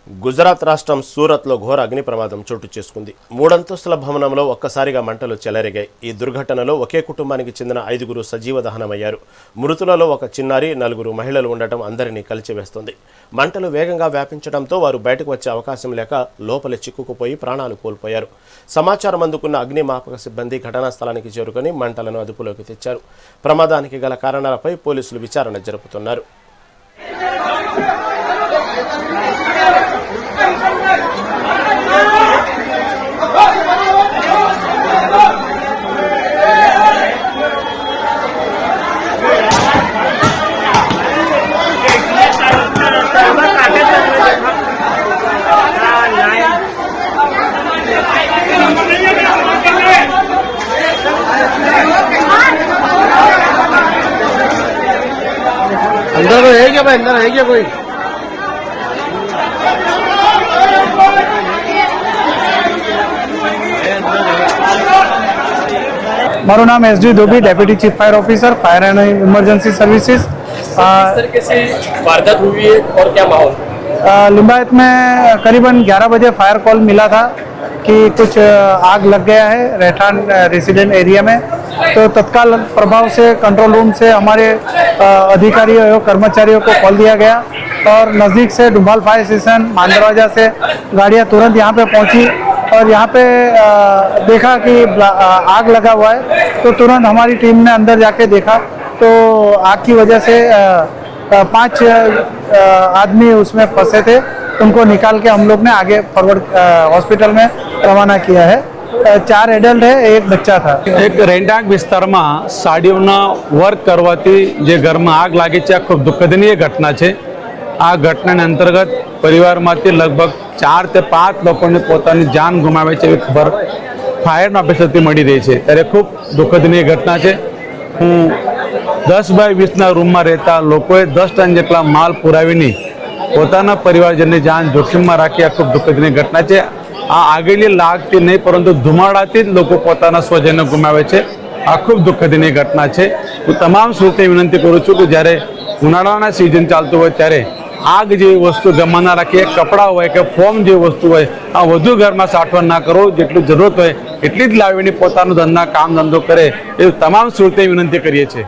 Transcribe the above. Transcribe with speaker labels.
Speaker 1: గుజరాత్ రాష్ట్రం సూరత్లో ఘోర అగ్ని ప్రమాదం చోటు చేసుకుంది. మూడంతస్తుల భవనంలో ఒక్కసారిగా మంటలు చెలరేగాయి. ఈ దుర్ఘటనలో ఒకే కుటుంబానికి చెందిన 5గురు సజీవ దహనమయ్యారు. మృతులలో ఒక చిన్నారి, 4 మహిళలు ఉండటం అందరినీ కలిచివేస్తుంది. మంటలు వేగంగా వ్యాపించడంతో వారు బయటకు వచ్చే అవకాశం లేక లోపల చిక్కుకుపోయి ప్రాణాలు కోల్పోయారు. సమాచారం అందుకున్న అగ్నిమాపక సిబ్బంది ఘటనా స్థలానికి చేరుకొని మంటలను అదుపులోకి తెచ్చారు. ప్రమాదానికి గల కారణాలపై పోలీసులు విచారణ జరుపుతున్నారు.
Speaker 2: अंदर है क्या भाई? अंदर है क्या कोई?
Speaker 3: मारू नाम S D Dhobi, deputy chief fire officer, fire and emergency services.
Speaker 4: किस तरीके से वारदात हुई है और क्या माहौल?
Speaker 3: लिंबायत में करीबन 11 बजे फायर कॉल मिला था कि कुछ आग लग गया है रहठान रेसिडेंट एरिया में। तो तत्काल प्रभाव से कंट्रोल रूम से हमारे अधिकारियों एवं कर्मचारियों को कॉल दिया गया और नज़दीक से डुम्बाल फायर स्टेशन, मान दरवाजा से गाड़ियाँ तुरंत यहाँ पे पहुँची और यहाँ पे देखा कि आग लगा हुआ है। तो तुरंत हमारी टीम ने अंदर जाके देखा तो आग की वजह से 5 आदमी उसमें फंसे थे। उनको निकाल के हम लोग ने आगे फॉरवर्ड हॉस्पिटल में रवाना किया है। 4 एडल्ट है, 1 बच्चा था।
Speaker 2: एक रेंटाक विस्तार में साड़ीओना वर्क करवाती जे घर में आग लागी है, खूब दुखदनीय घटना है। आ घटना अंतर्गत परिवार में लगभग 4 से 5 लोगों ने पोतानी जान गुमावी है खबर फायर ऑफिसर थी मળી रही है। त्यारे खूब दुखदनीय घटना है। हूँ 10 बाय 20 रूम में रहता लोगों 10 टन जेटला माल पुरावीने पोताना परिवारजननी जान जोखिम में राखी आ खूब दुखदनीय घटना है। आ आगेली लागती नहीं परंतु धुमाड़ाथी ज लोको पोताना स्वजन गुमावे छे। आ खूब दुखदनीय घटना है। हूँ तमाम श्रोते विनंती करूँ छूँ कि ज्यारे उनाळाना सीजन चालतुं होय त्यारे आग जेवी वस्तु गमा ना राखीए, कपड़ा होय के फोम जेवी वस्तु होय आ वधु घर में साठवण ना करो। जेटली जरूरत होय એટલી જ લાવીને પોતાનો ધંધા કામ ધંધો કરે એ તમામ શ્રોતે વિનંતી કરીએ છીએ।